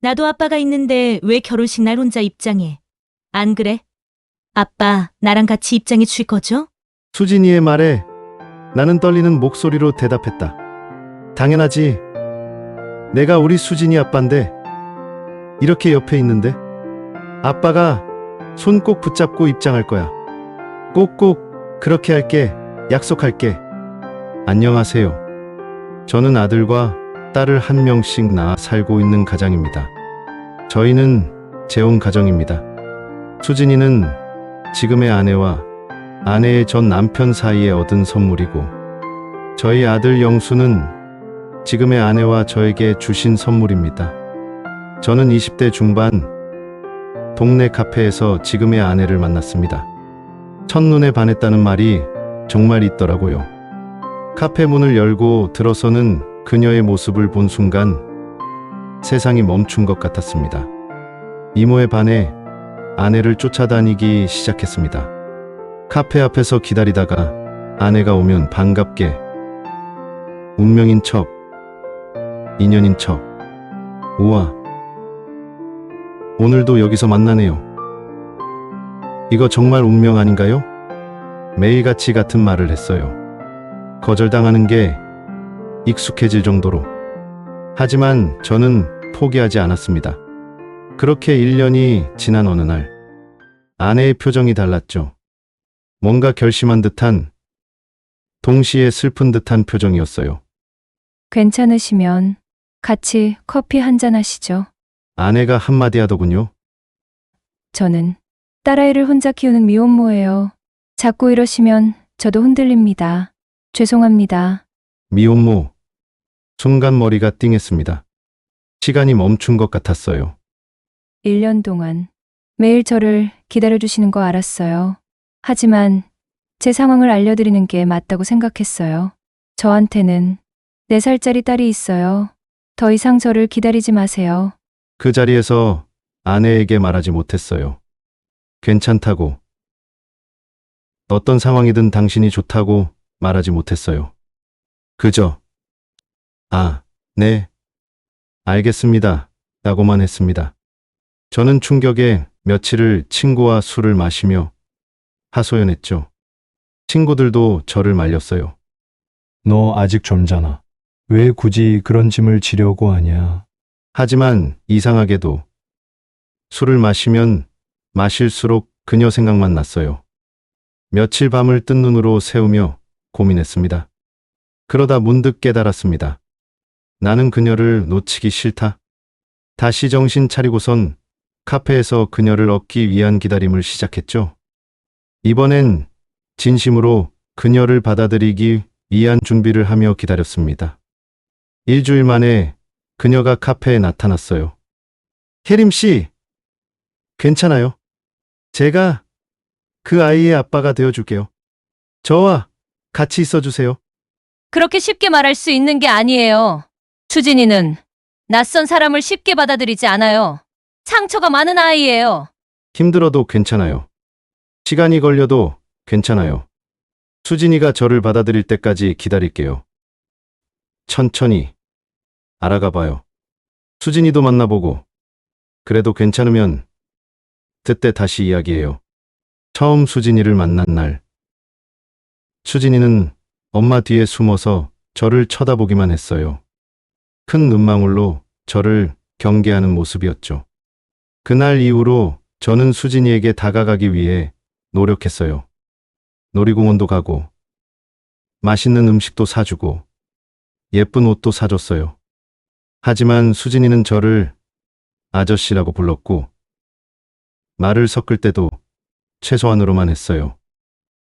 나도 아빠가 있는데 왜 결혼식 날 혼자 입장해? 안 그래? 아빠, 나랑 같이 입장해 줄 거죠? 수진이의 말에 나는 떨리는 목소리로 대답했다. 당연하지. 내가 우리 수진이 아빠인데 이렇게 옆에 있는데 아빠가 손 꼭 붙잡고 입장할 거야. 꼭꼭 그렇게 할게. 약속할게. 안녕하세요. 저는 아들과 딸을 한 명씩 낳아 살고 있는 가장입니다. 저희는 재혼 가정입니다. 수진이는 지금의 아내와 아내의 전 남편 사이에 얻은 선물이고 저희 아들 영수는 지금의 아내와 저에게 주신 선물입니다. 저는 20대 중반 동네 카페에서 지금의 아내를 만났습니다. 첫눈에 반했다는 말이 정말 있더라고요. 카페 문을 열고 들어서는 그녀의 모습을 본 순간 세상이 멈춘 것 같았습니다. 이모에 반해 아내를 쫓아다니기 시작했습니다. 카페 앞에서 기다리다가 아내가 오면 반갑게 운명인 척, 인연인 척, 우와, 오늘도 여기서 만나네요. 이거 정말 운명 아닌가요? 매일같이 같은 말을 했어요. 거절당하는 게 익숙해질 정도로. 하지만 저는 포기하지 않았습니다. 그렇게 1년이 지난 어느 날 아내의 표정이 달랐죠. 뭔가 결심한 듯한, 동시에 슬픈 듯한 표정이었어요. 괜찮으시면 같이 커피 한잔 하시죠. 아내가 한마디 하더군요. 저는 딸아이를 혼자 키우는 미혼모예요. 자꾸 이러시면 저도 흔들립니다. 죄송합니다. 미혼모. 순간 머리가 띵했습니다. 시간이 멈춘 것 같았어요. 1년 동안 매일 저를 기다려주시는 거 알았어요. 하지만 제 상황을 알려드리는 게 맞다고 생각했어요. 저한테는 4살짜리 딸이 있어요. 더 이상 저를 기다리지 마세요. 그 자리에서 아내에게 말하지 못했어요. 괜찮다고. 어떤 상황이든 당신이 좋다고 말하지 못했어요. 그저, 네, 알겠습니다. 라고만 했습니다. 저는 충격에 며칠을 친구와 술을 마시며 하소연했죠. 친구들도 저를 말렸어요. 너 아직 젊잖아. 왜 굳이 그런 짐을 지려고 하냐? 하지만 이상하게도 술을 마시면 마실수록 그녀 생각만 났어요. 며칠 밤을 뜬 눈으로 새우며 고민했습니다. 그러다 문득 깨달았습니다. 나는 그녀를 놓치기 싫다. 다시 정신 차리고선 카페에서 그녀를 얻기 위한 기다림을 시작했죠. 이번엔 진심으로 그녀를 받아들이기 위한 준비를 하며 기다렸습니다. 일주일 만에 그녀가 카페에 나타났어요. 혜림 씨, 괜찮아요. 제가 그 아이의 아빠가 되어줄게요. 저와 같이 있어주세요. 그렇게 쉽게 말할 수 있는 게 아니에요. 수진이는 낯선 사람을 쉽게 받아들이지 않아요. 상처가 많은 아이예요. 힘들어도 괜찮아요. 시간이 걸려도 괜찮아요. 수진이가 저를 받아들일 때까지 기다릴게요. 천천히 알아가 봐요. 수진이도 만나보고 그래도 괜찮으면 그때 다시 이야기해요. 처음 수진이를 만난 날 수진이는 엄마 뒤에 숨어서 저를 쳐다보기만 했어요. 큰 눈망울로 저를 경계하는 모습이었죠. 그날 이후로 저는 수진이에게 다가가기 위해 노력했어요. 놀이공원도 가고 맛있는 음식도 사주고 예쁜 옷도 사줬어요. 하지만 수진이는 저를 아저씨라고 불렀고 말을 섞을 때도 최소한으로만 했어요.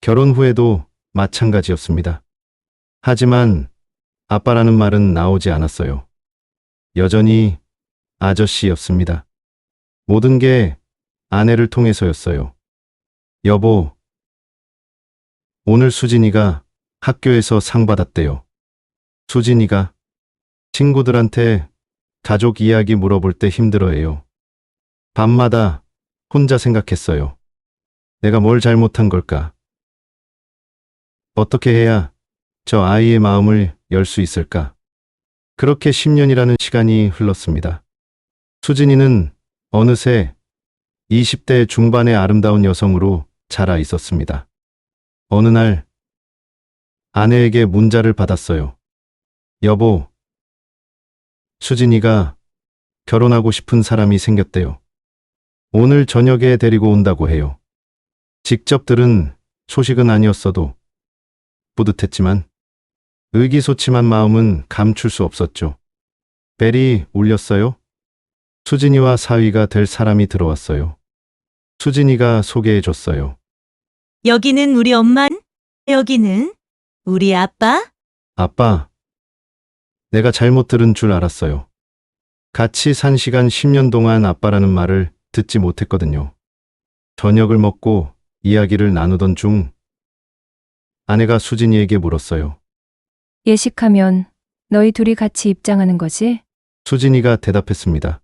결혼 후에도 마찬가지였습니다. 하지만 아빠라는 말은 나오지 않았어요. 여전히 아저씨였습니다. 모든 게 아내를 통해서였어요. 여보, 오늘 수진이가 학교에서 상 받았대요. 수진이가 친구들한테 가족 이야기 물어볼 때 힘들어해요. 밤마다 혼자 생각했어요. 내가 뭘 잘못한 걸까? 어떻게 해야 저 아이의 마음을 열 수 있을까? 그렇게 10년이라는 시간이 흘렀습니다. 수진이는 어느새 20대 중반의 아름다운 여성으로 자라 있었습니다. 어느 날 아내에게 문자를 받았어요. 여보, 수진이가 결혼하고 싶은 사람이 생겼대요. 오늘 저녁에 데리고 온다고 해요. 직접 들은 소식은 아니었어도 뿌듯했지만 의기소침한 마음은 감출 수 없었죠. 벨이 울렸어요. 수진이와 사위가 될 사람이 들어왔어요. 수진이가 소개해줬어요. 여기는 우리 엄마, 여기는 우리 아빠. 아빠, 내가 잘못 들은 줄 알았어요. 같이 산 시간 10년 동안 아빠라는 말을 듣지 못했거든요. 저녁을 먹고 이야기를 나누던 중 아내가 수진이에게 물었어요. 예식하면 너희 둘이 같이 입장하는 거지? 수진이가 대답했습니다.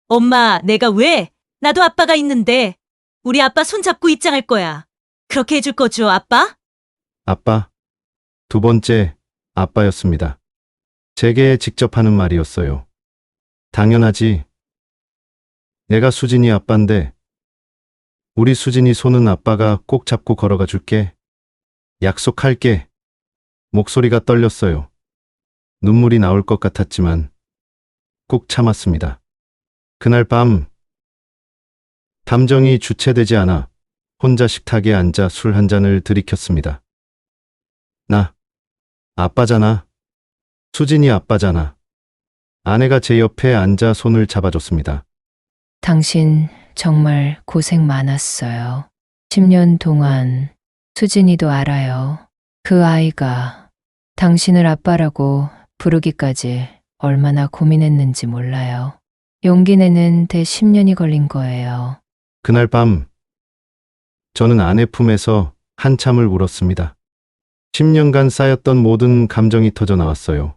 엄마, 내가 왜? 나도 아빠가 있는데. 우리 아빠 손잡고 입장할 거야. 그렇게 해줄 거죠, 아빠? 아빠, 두 번째 아빠였습니다. 제게 직접 하는 말이었어요. 당연하지. 내가 수진이 아빠인데 우리 수진이 손은 아빠가 꼭 잡고 걸어가 줄게. 약속할게. 목소리가 떨렸어요. 눈물이 나올 것 같았지만 꾹 참았습니다. 그날 밤 감정이 주체되지 않아 혼자 식탁에 앉아 술 한 잔을 들이켰습니다. 나 아빠잖아. 수진이 아빠잖아. 아내가 제 옆에 앉아 손을 잡아줬습니다. 당신 정말 고생 많았어요. 10년 동안 수진이도 알아요. 그 아이가 당신을 아빠라고 부르기까지 얼마나 고민했는지 몰라요. 용기 내는 데 10년이 걸린 거예요. 그날 밤 저는 아내 품에서 한참을 울었습니다. 10년간 쌓였던 모든 감정이 터져 나왔어요.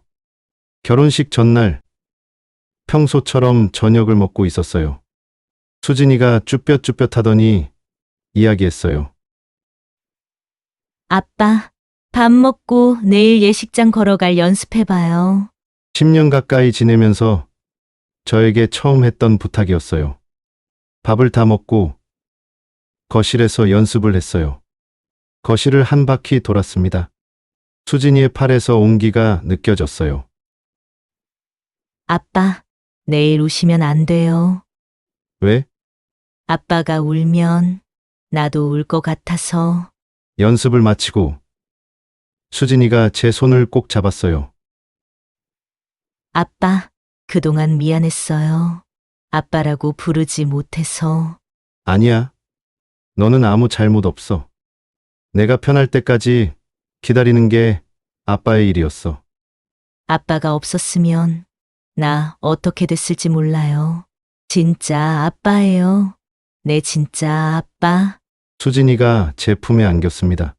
결혼식 전날 평소처럼 저녁을 먹고 있었어요. 수진이가 쭈뼛쭈뼛하더니 이야기했어요. 아빠, 밥 먹고 내일 예식장 걸어갈 연습해봐요. 10년 가까이 지내면서 저에게 처음 했던 부탁이었어요. 밥을 다 먹고 거실에서 연습을 했어요. 거실을 한 바퀴 돌았습니다. 수진이의 팔에서 온기가 느껴졌어요. 아빠, 내일 우시면 안 돼요. 왜? 아빠가 울면 나도 울 것 같아서. 연습을 마치고 수진이가 제 손을 꼭 잡았어요. 아빠, 그동안 미안했어요. 아빠라고 부르지 못해서. 아니야. 너는 아무 잘못 없어. 내가 편할 때까지 기다리는 게 아빠의 일이었어. 아빠가 없었으면 나 어떻게 됐을지 몰라요. 진짜 아빠예요. 내 진짜 아빠. 수진이가 제 품에 안겼습니다.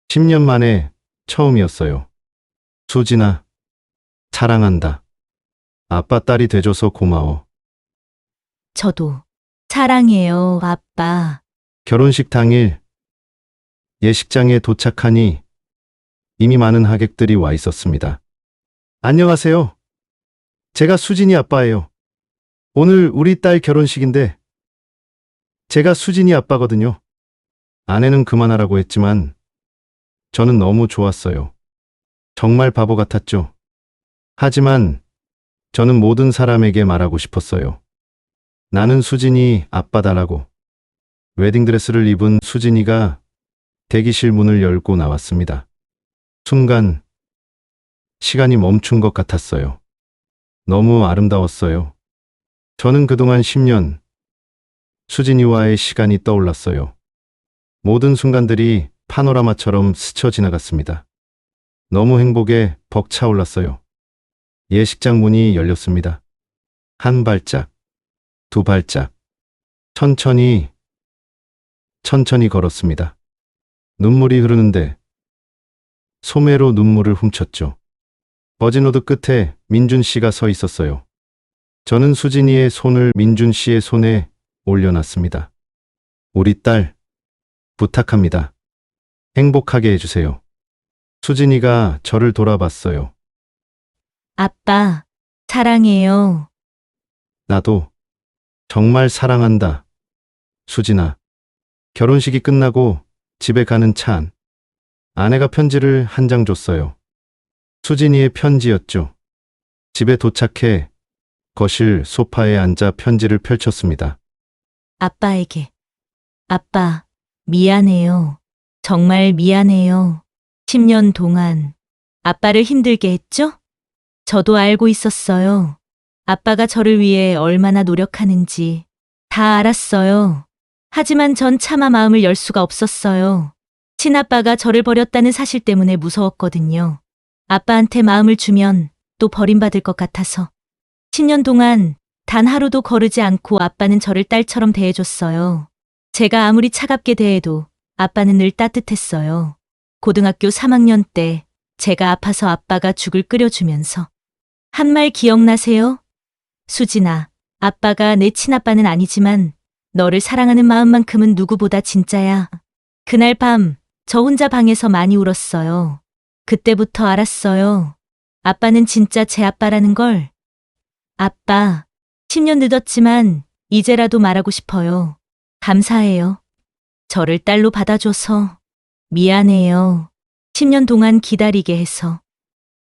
10년 만에 처음이었어요. 수진아, 사랑한다. 아빠 딸이 돼줘서 고마워. 저도 사랑해요, 아빠. 결혼식 당일 예식장에 도착하니 이미 많은 하객들이 와 있었습니다. 안녕하세요. 제가 수진이 아빠예요. 오늘 우리 딸 결혼식인데 제가 수진이 아빠거든요. 아내는 그만하라고 했지만 저는 너무 좋았어요. 정말 바보 같았죠. 하지만 저는 모든 사람에게 말하고 싶었어요. 나는 수진이 아빠다라고. 웨딩드레스를 입은 수진이가 대기실 문을 열고 나왔습니다. 순간 시간이 멈춘 것 같았어요. 너무 아름다웠어요. 저는 그동안 10년 수진이와의 시간이 떠올랐어요. 모든 순간들이 파노라마처럼 스쳐 지나갔습니다. 너무 행복에 벅차올랐어요. 예식장 문이 열렸습니다. 한 발짝, 두 발짝, 천천히 걸었습니다. 눈물이 흐르는데 소매로 눈물을 훔쳤죠. 버진로드 끝에 민준 씨가 서 있었어요. 저는 수진이의 손을 민준 씨의 손에 올려놨습니다. 우리 딸, 부탁합니다. 행복하게 해주세요. 수진이가 저를 돌아봤어요. 아빠, 사랑해요. 나도. 정말 사랑한다. 수진아. 결혼식이 끝나고 집에 가는 차 안. 아내가 편지를 한 장 줬어요. 수진이의 편지였죠. 집에 도착해 거실 소파에 앉아 편지를 펼쳤습니다. 아빠에게. 아빠, 미안해요. 정말 미안해요. 10년 동안 아빠를 힘들게 했죠? 저도 알고 있었어요. 아빠가 저를 위해 얼마나 노력하는지 다 알았어요. 하지만 전 차마 마음을 열 수가 없었어요. 친아빠가 저를 버렸다는 사실 때문에 무서웠거든요. 아빠한테 마음을 주면 또 버림받을 것 같아서. 10년 동안 단 하루도 거르지 않고 아빠는 저를 딸처럼 대해줬어요. 제가 아무리 차갑게 대해도 아빠는 늘 따뜻했어요. 고등학교 3학년 때 제가 아파서 아빠가 죽을 끓여주면서 한 말 기억나세요? 수진아, 아빠가 내 친아빠는 아니지만 너를 사랑하는 마음만큼은 누구보다 진짜야. 그날 밤 저 혼자 방에서 많이 울었어요. 그때부터 알았어요. 아빠는 진짜 제 아빠라는 걸. 아빠, 10년 늦었지만 이제라도 말하고 싶어요. 감사해요. 저를 딸로 받아줘서. 미안해요. 10년 동안 기다리게 해서.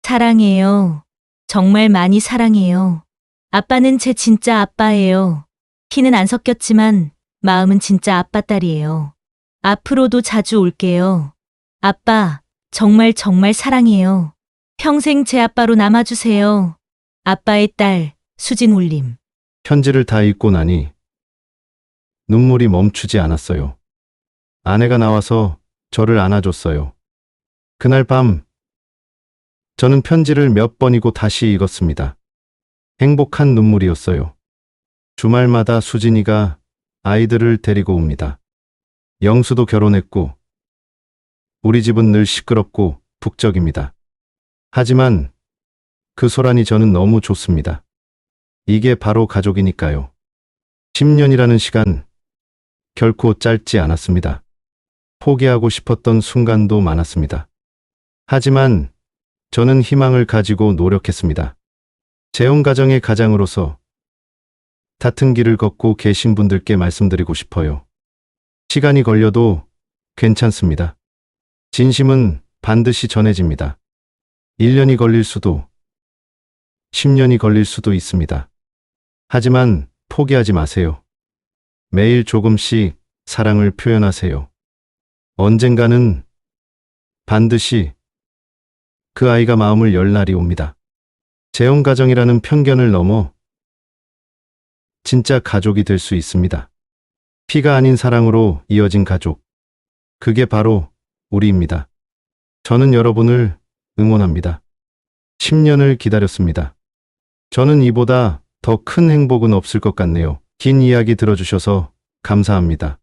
사랑해요. 정말 많이 사랑해요. 아빠는 제 진짜 아빠예요. 피는 안 섞였지만 마음은 진짜 아빠 딸이에요. 앞으로도 자주 올게요. 아빠, 정말 정말 사랑해요. 평생 제 아빠로 남아주세요. 아빠의 딸, 수진 울림. 편지를 다 읽고 나니 눈물이 멈추지 않았어요. 아내가 나와서 저를 안아줬어요. 그날 밤 저는 편지를 몇 번이고 다시 읽었습니다. 행복한 눈물이었어요. 주말마다 수진이가 아이들을 데리고 옵니다. 영수도 결혼했고 우리 집은 늘 시끄럽고 북적입니다. 하지만 그 소란이 저는 너무 좋습니다. 이게 바로 가족이니까요. 10년이라는 시간 결코 짧지 않았습니다. 포기하고 싶었던 순간도 많았습니다. 하지만 저는 희망을 가지고 노력했습니다. 재혼 가정의 가장으로서 같은 길을 걷고 계신 분들께 말씀드리고 싶어요. 시간이 걸려도 괜찮습니다. 진심은 반드시 전해집니다. 1년이 걸릴 수도, 10년이 걸릴 수도 있습니다. 하지만 포기하지 마세요. 매일 조금씩 사랑을 표현하세요. 언젠가는 반드시 그 아이가 마음을 열 날이 옵니다. 재혼 가정이라는 편견을 넘어 진짜 가족이 될 수 있습니다. 피가 아닌 사랑으로 이어진 가족. 그게 바로 우리입니다. 저는 여러분을 응원합니다. 10년을 기다렸습니다. 저는 이보다 더 큰 행복은 없을 것 같네요. 긴 이야기 들어주셔서 감사합니다.